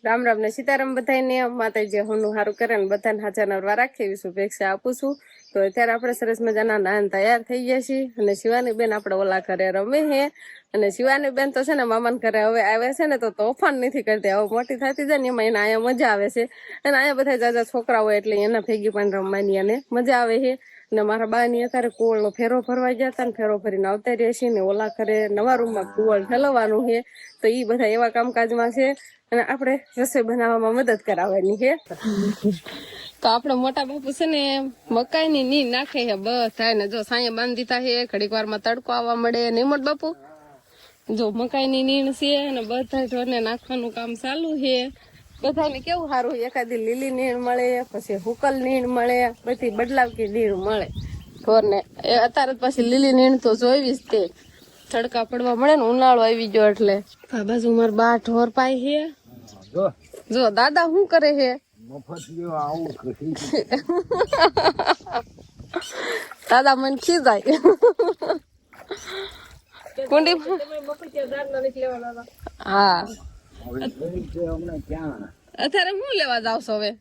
રામ રામ ને સીતારામ બધાને માતાજી હોનું સારું કરે ને બધાને હાજર નરવા રાખે એવી શુભેચ્છા આપું છું. તો અત્યારે આપણે સરસ મજાના નાન તૈયાર થઈ ગયા છીએ અને શિવાની બેન આપણે ઓલા ઘરે રમે હે અને શિવાની બેન તો છે ને મામાના ઘરે હવે આવે છે ને તો તોફાન નથી કરતી. હવે મોટી થતી જાય ને એમાં એને અહીંયા મજા આવે છે અને અહીંયા બધા જાજા છોકરા હોય એટલે એના ભેગી પણ રમવાની અને મજા આવે છે. અને મારા બાની અત્યારે કુવળનો ફેરો ભરવા ગયા હતા ને ફેરો ભરીને આવતા રહ્યા છીએ ને ઓલા ઘરે નવા રૂમમાં કુવળ ઠલવવાનું છે તો એ બધા એવા કામકાજમાં છે અને આપણે રસોઈ બનાવવામાં મદદ કરાવવાની છે. તો આપણે મોટા બાપુ છે ને મકાઈની ની નાખે છે બધા ને જો સાંયે બાંધી દીધા છે ઘડીક વારમાં તડકો આવવા મળે નહીં મોટ બાપુ. જો મકાઈની નીણ છે અને બધા ઢોરને નાખવાનું કામ ચાલુ છે. બધાને કેવું સારું એકાદી લીલી નીણ મળે પછી હુકલ નીણ મળે બધી બદલાવકી નીણ મળે ઢોરને. અત્યારે પછી લીલી નીણ તો જોઈવી જ તે તડકા પડવા મળે ને ઉનાળો આવી ગયો એટલે. આ બાજુ મારા બા ઢોર પાય છે. જો દાદા શું કરે છે દાદા મને ખીજાય કુંડી હા અત્યારે હું લેવા જાવશો હવે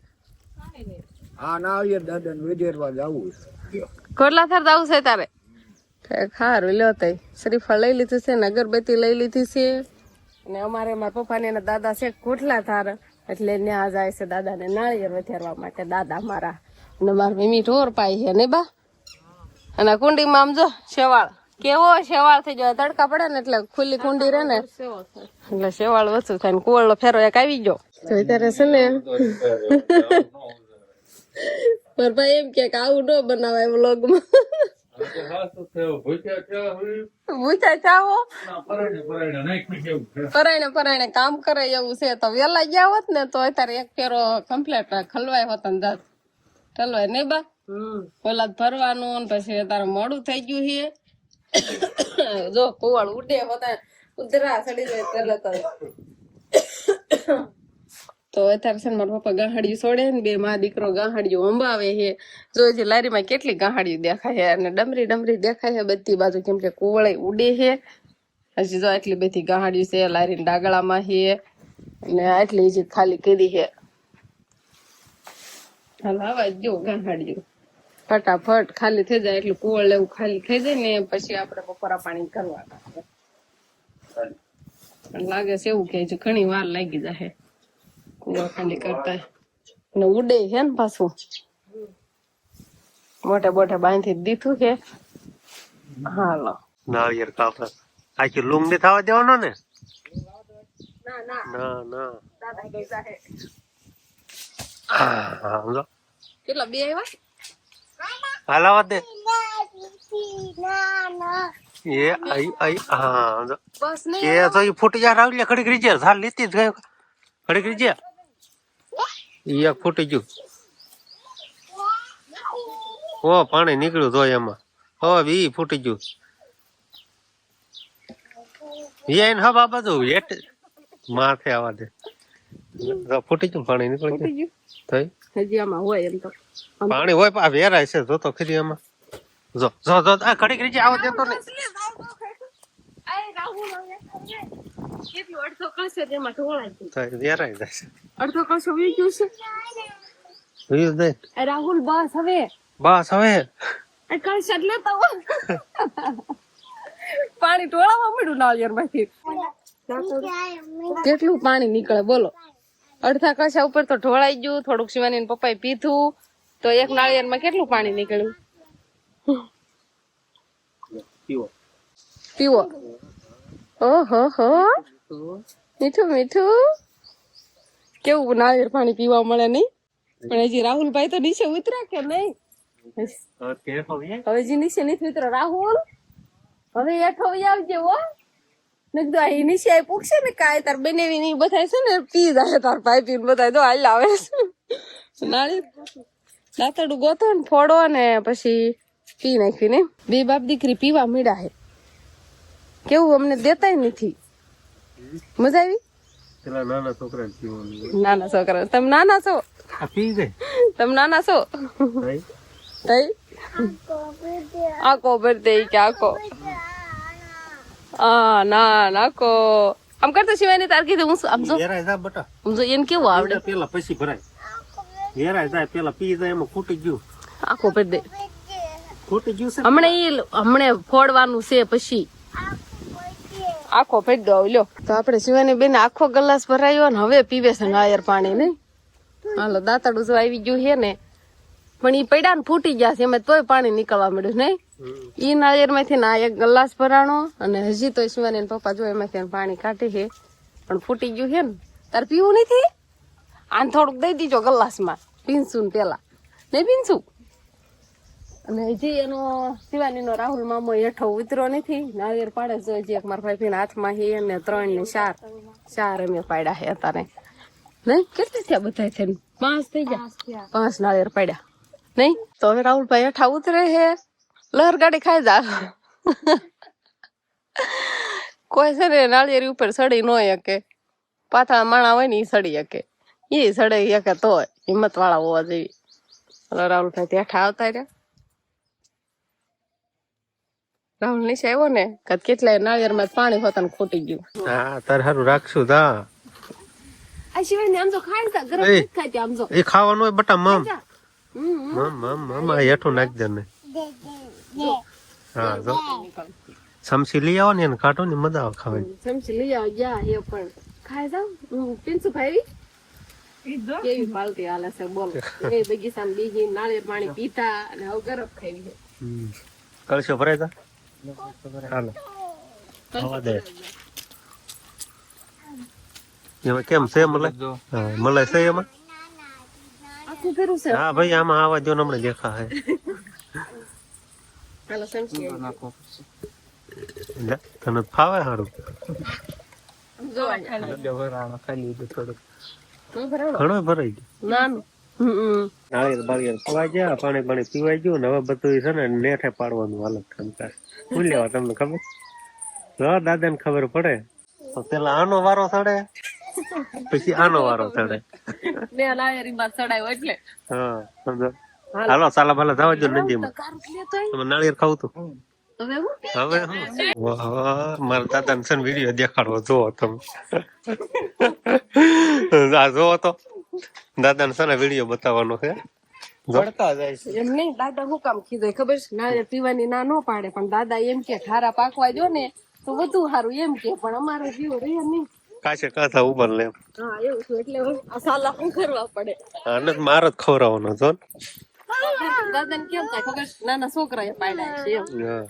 કેટલા થાર જવું છે તારે ખારું લ્યો તઈ શ્રીફળ લઈ લીધું છે ને અગરબત્તી લઈ લીધી છે અને અમારે મારા પપ્પા ને એના દાદા છે કોટલા થાર એટલે ત્યાં જાય છે દાદાને નાળિયેર વધારવા માટે દાદા મારા અને મારા મમ્મી ઢોર પાય છે ને બા. અને કુંડીમાં આમ જો શેવાળ કેવો શેવાળ થઈ જાય તડકા પડે ને એટલે ખુલ્લી કુંડી રહે ને એટલે શેવાળ ઓછું થાય ને કુવળનો ફેરો એક આવી ગયો તો અત્યારે છે ને મારા ભાઈ એમ કે આવું ન બનાવાય વ્લોગમાં પરાયણે કામ કરે એવું છે તો વેલા ગયા હોત ને તો અત્યારે એક ફેરો કમ્પ્લીટ ખલવાય હોત ને દાંત ઠલવાય નહીં બા. ઓલા ભરવાનું પછી અત્યારે મોડું થઈ ગયું છે. જો કુવાળ ઉડે હોતા ઉધરા ચડી જાય તરત તો અત્યારે છે ને મારા પપ્પા ગાહડિયું છોડે ને બે માં દીકરો ગાહડિયું અંબાવે છે. જો જે લારીમાં કેટલી ગાહડિયું દેખાય છે અને ડમરી ડમરી દેખાય છે બધી બાજુ કેમ કે કુવળે ઉડે છે. હજી જો આટલી બધી ગાહડિયું છે લારી ડાગળામાં છે અને આટલી જ ખાલી કરી છે. હાલ આવા જો ગાહડિયું ફટાફટ ખાલી થઈ જાય એટલે કુવળ લેવું ખાલી થઈ જાય ને પછી આપણે બપોરા પાણી કરવાના લાગે છે એવું કે ઘણી વાર લાગી જાય કુવા ખાલી કરતા ને ઉડે છે ને પાછું મોટે મોટે બાંધી દીધું છે. હાલો નાળિયેર કાપડ આખી લૂંગ ને થવા દેવાનો ને ના ના કેટલા બે આવ્યા હલાવા દે એ આઈ આઈ હા બસ એ તો ઈ ફૂટી જા રાવલે ખડી કરી જા હાલ લીતી જ ગયો ખડી કરી જા ઈ એક ફૂટી ગયું. ઓ પાણી નીકળ્યું તો એમાં હવે ઈ ફૂટી ગયું ઈ હા બાબા તો એટ માથે આવવા દે ફૂટી ગયું પાણી નીકળી ગયું થઈ હજી આમાં હોય એમ તો પાણી હોય પા વેરાય છે જો તો ખરી એમાં જો જો જો આ ખડી કરી આવો દેતો ને અડધો કળશે તેમાં ઢોળાય વેરાય જાય છે અડધો કળશો વી ગયું છે વીસ દે રાહુલ બસ હવે કળશ એટલે તો પાણી ઢોળાવા મળ્યું નાળિયેર માંથી કેટલું પાણી નીકળે બોલો. અડધા કળશા ઉપર તો ઢોળાઈ ગયું થોડુંક શિવાની પપ્પાએ પીધું તો એક નાળિયેર માં કેટલું પાણી નીકળ્યું પીવો. ઓહો હો મીઠું મીઠું કેવું નાળિયેર પાણી પીવા મળે નહીં. પણ હજી રાહુલભાઈ તો નીચે ઉતર્યા કે નહીં હવે હજી નીચે નથી ઉતરો રાહુલ હવે હેઠો આવજે હો નકદો નીચે આવી પૂછશે ને કાંઈ તાર બનેવી નહીં બધા છે ને પી જાય તાર ભાઈ પીને બધા તો હાલ આવે છે નાળિયેર દાંતડું ગોતો ને ફોડો ને પછી પી નાખી ને બે બાપ દીકરી પીવા મીડા હે કેવું અમને દેતાય નથી. મજા આવી નાના છોકરા તમે નાના છો તમે નાના છો તઈ આકો ભરતે કે આકો ના નાકો આમ કરતો શિવાની તાર કીધું હું આમ જો વેરાય જા બટા આમ જો એને કેવું આવડે પેલા પછી ભરાય વેરાય જાય પેલા પી જાય એમાં ખૂટી ગયું આખો ભરી દે ખૂટી ગયું છે હમણાં ફોડવાનું છે પછી આખો ભરી દો લ્યો તો આપણે શિવાની બેન આખો ગ્લાસ ભરાયો ને હવે પીવે છે નાયર પાણી નહીં હાલો દાંતડું જો આવી ગયું છે ને પણ ઈ પડ્યા ને ફૂટી ગયા છે એમાં તોય પાણી નીકળવા મળ્યું નહીં ઈ નાળિયેર માંથી ના એક ગ્લાસ ભરાણો અને હજી તો શિવાની પપ્પા જો એમાંથી પાણી કાઢી છે પણ ફૂટી ગયું છે ને તાર પીવું નથી આને થોડુંક દઈ દીજો ગ્લાસમાં પીનસું ને પેલા નહીં પીનસું અને હજી એનો શિવાની નો રાહુલ મામો હેઠો ઉતરો નથી નાળિયેર પાડે જો હજી એક મારા ભાઈ હાથમાં હે ને 3 ને 4 અમે પાડ્યા છે અત્યારે નહીં કેટલી થયા બધા થઈને 5 થઈ ગયા 5 નાળિયેર પાડ્યા નહીં તો હવે રાહુલભાઈ હેઠા ઉતરે છે લહેર ગાડી ખાઈ જા કોઈ છે ને નાળિયેરી ઉપર સડી ન શકે પાથળા માણા હોય ને ઈ સડી શકે ઈ સડી શકે તો હિંમત વાળા હોવા જોઈએ રાહુલભાઈ હેઠા આવતા રહ્યા રાહુલ નીચે આવ્યો ને કેટલાય નાળિયેર માં પાણી હોતા ને ખૂટી ગયું હા તાર હારું રાખશું તા આ શિવાની આમ જો ખાઈ જા ગરમ ખાઈ આમ જો એ ખાવાનું હોય બટા મમ હેઠું નાખ દે ને હા જો સમસી લઈ આવો ને એને કાઢો ને મજા આવે ખાવાની સમસી લઈ આવો જા એ પણ ખાઈ જાવ પિન્સુ ભાઈ કેવી પાલતી હાલે છે બોલ એ બગીચામાં બીજી નાળિયેર પાણી પીતા અને હવે ગરમ ખાવી છે કળશો ભરાય તા હાલો ખાવા દે એમાં કેમ છે મલાઈ હા મલાઈ છે એમાં આખું ફેરું છે હા ભાઈ આમાં આવા જો ને હમણાં દેખા હે હાલો સમસી લે તને ફાવે હારું ઘણો ભરાઈ ગયો નાનું નાળિયેર બાળિયેર ખવાઈ ગયા પાણી પીવાઈ ગયું ને હવે બધું છે ને નેઠે પાડવાનું હાલત કામકાજ શું લેવા તમને ખબર દાદા ને ખબર પડે તો પેલા આનો વારો ચડે પછી આનો વારો ચડે બે નાળિયેરી માં ચડાયો એટલે હા સમજો હાલો સાલા ભાલા જવા જો નદીમાં તમે નાળિયેર ખાવું તું હવે મારા દાદા ને છે ને વિડીયો દેખાડવો જોવો તમે આ જોવો તો દાદા ને છે ને વિડીયો બતાવવાનો છે એમ નહીં દાદા હું કામ કીધું ખબર છે નાળિયેર પીવાની ના નો પાડે પણ દાદા એમ કે ખારા પાકવા જો ને તો વધુ સારું એમ કે પણ અમારે જીવ રહે નહીં કાશે કાથા ઉબર લે હા એવું છે એટલે આ સાલા શું કરવા પડે અને મારો જ ખવડાવવાનો છો દાદા ને કેમ થાય ખબર નાના છોકરા એ પાડ્યા છે એમ હા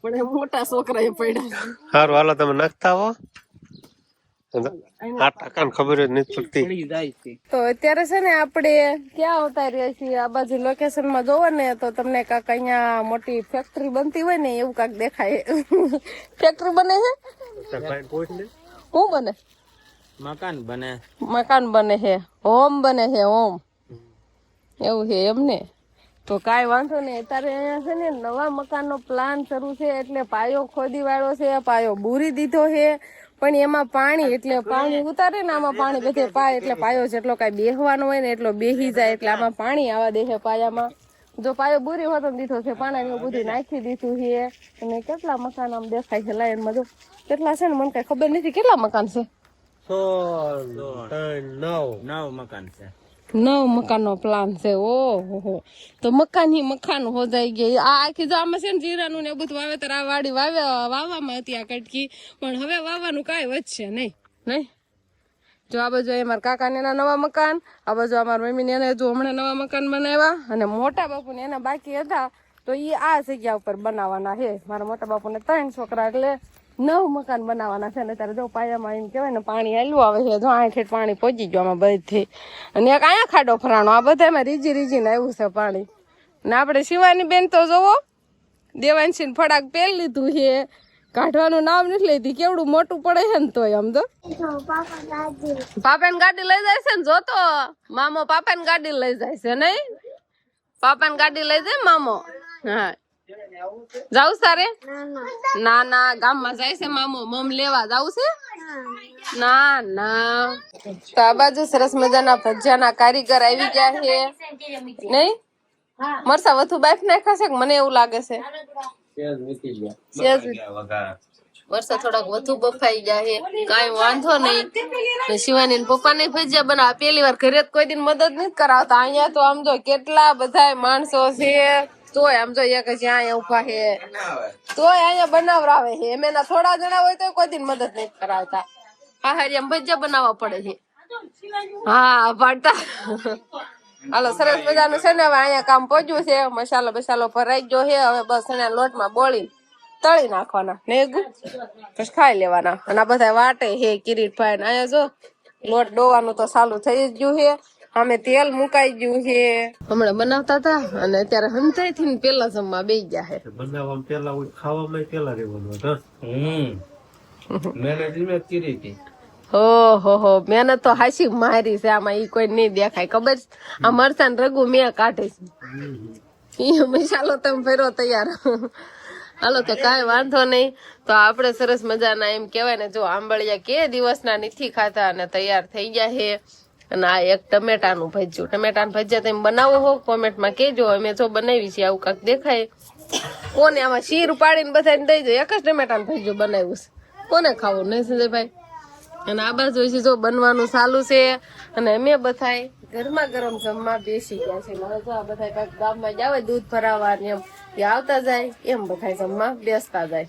પણ મોટા છોકરા એ પડ્યા સારું હાલો તમે નાખતા હો આ ટાકા ખબર જ નથી પડતી તો અત્યારે છે ને આપણે ક્યાં આવતા રહ્યા છીએ આ બાજુ લોકેશન માં જોવો ને તો તમને કાક અહીંયા મોટી ફેક્ટરી બનતી હોય ને એવું કાક દેખાય ફેક્ટરી બને છે શું બને મકાન બને છે હોમ બને છે હોમ એવું છે એમને તો કાંઈ વાંધો નહીં અત્યારે અહીંયા છે ને નવા મકાન નો પ્લાન શરૂ છે એટલે પાયો ખોદી વાળો છે પાયો બૂરી દીધો છે પણ એમાં પાણી એટલે પાણી ઉતારે ને આમાં પાણી બધે પાય એટલે પાયો જેટલો કઈ બેહવાનો હોય ને એટલો બેહી જાય એટલે આમાં પાણી આવા દે છે પાયામાં જો પાયો બુરી હોતો દીધો છે પાણી બધું નાખી દીધું છે અને કેટલા મકાન આમ દેખાય છે લાઈનમાં જો કેટલા છે ને મને કઈ ખબર નથી કેટલા મકાન છે 9 મકાન નો પ્લાન છે ઓહો તો મકાન હો જાય ગયા આ આખી જો આમાં છે ને જીરાનું ને બધું વાવેતર આ વાડી વાવવામાં હતી આ કટકી પણ હવે વાવવાનું કાંઈ વધશે નહીં જો આ બાજુ અમારા કાકા ને એના નવા મકાન આ બાજુ અમારા મમ્મી ને એને જો હમણાં નવા મકાન બનાવ્યા અને મોટા બાપુ ને એના બાકી હતા તો એ આ જગ્યા ઉપર બનાવવાના છે મારા મોટા બાપુ ને 3 છોકરા એટલે 9 મકાન બનાવવાના છે ને ત્યારે જો પાયામાં એમ કેવાય ને પાણી હાલવું આવે છે જો આઠ પાણી પહોંચી ગયું આમાં બધી અને એક અહીંયા ખાડો ફરાણો આ બધામાં રીજીને આવ્યું છે પાણી ને આપણે શિવાની બેન તો જોવો દેવાંશી ફડાક પહેરી લીધું છે કાઢવાનું નામ નથી લેતી કેવડું મોટું પડે છે ને તોય આમ તો પાપાની ગાડી લઈ જાય છે ને જોતો મામો પાપાની ગાડી લઈ જાય છે નહીં પાપાની ગાડી લઈ જાય મામો હા જાવ સારે ના ગામમાં જાય છે મામો મમ લેવા જાવ છે ના તો આ બાજુ સરસ મજાના ભજીયાના કારીગર આવી ગયા છે નહીં મરસા વધુ બાઈફ નાખ્યા છે મને એવું લાગે છે વરસાદ થોડાક વધુ બફાઈ જાય કાંઈ વાંધો નહીં. ને શિવાની પપ્પા ને ભજીયા બનાવ પેલી વાર ઘરે જ કોઈ દિન મદદ નથી કરાવતા. અહીંયા તો આમ જો કેટલા બધા માણસો છે તોય આમ જો એક જ અહીંયા ઉભા છે તોય અહીંયા બનાવરાવે છે. એમ એના થોડા જણા હોય તો કોઈ દિન મદદ નથી કરાવતા. હા હારી આમ ભજીયા બનાવવા પડે છે. હા પાડતા. હાલો સરસ મજાનું છે ને હવે અહીંયા કામ પહોંચ્યું છે. મસાલો બસાલો ભરાઈ ગયો છે. હવે બસ એના લોટમાં બોળી તળી નાખવાના ને પછી ખાઈ લેવાના. અને આ બધા વાટે હે કિરીટભાઈ. અહીંયા જો લોટ ડોવાનું તો ચાલુ થઈ જ ગયું છે. અમે તેલ મુકાઈ ગયું છે. હમણાં બનાવતા હતા અને અત્યારે હંતાઈ થી પેલા જમવા બેસી ગયા છે. બનાવવામાં પેલા હોય, ખાવામાં પેલા રહેવાનું હતું. મેં કીધી હતી. હો મહેનત તો હાસી મારી છે આમાં. ઈ કોઈ નહીં દેખાય ખબર છે. આ મરચાં ને રઘુ મેં કાઢે છે. ઈ મસાલો તમે ફેરો તૈયાર. હાલો તો કાંઈ વાંધો નહીં. તો આપણે સરસ મજાના એમ કેવાય ને જો આંબળિયા કે દિવસના નથી ખાતા અને તૈયાર થઈ ગયા છે. અને આ એક ટમેટાનું ભજીયું. ટમેટાનું ભજીયા તમે બનાવો હો કોમેન્ટમાં કેજો. અમે જો બનાવી છે આવું કાંક દેખાય. કોને આમાં શીર પાડીને બધાને દઈ દો. એક જ ટમેટાનું ભજીયું બનાવ્યું છે. કોને ખાવું નહીં સંજયભાઈ? અને આ બાજુ છે જો બનવાનું ચાલુ છે. અને અમે બધા ગરમા ગરમ જમવા બેસી ગયા છે. હવે જો આ બધા કાંઈક ગામમાં જાવે દૂધ ભરાવા ને એમ એ આવતા જાય એમ બધા જમવા બેસતા જાય.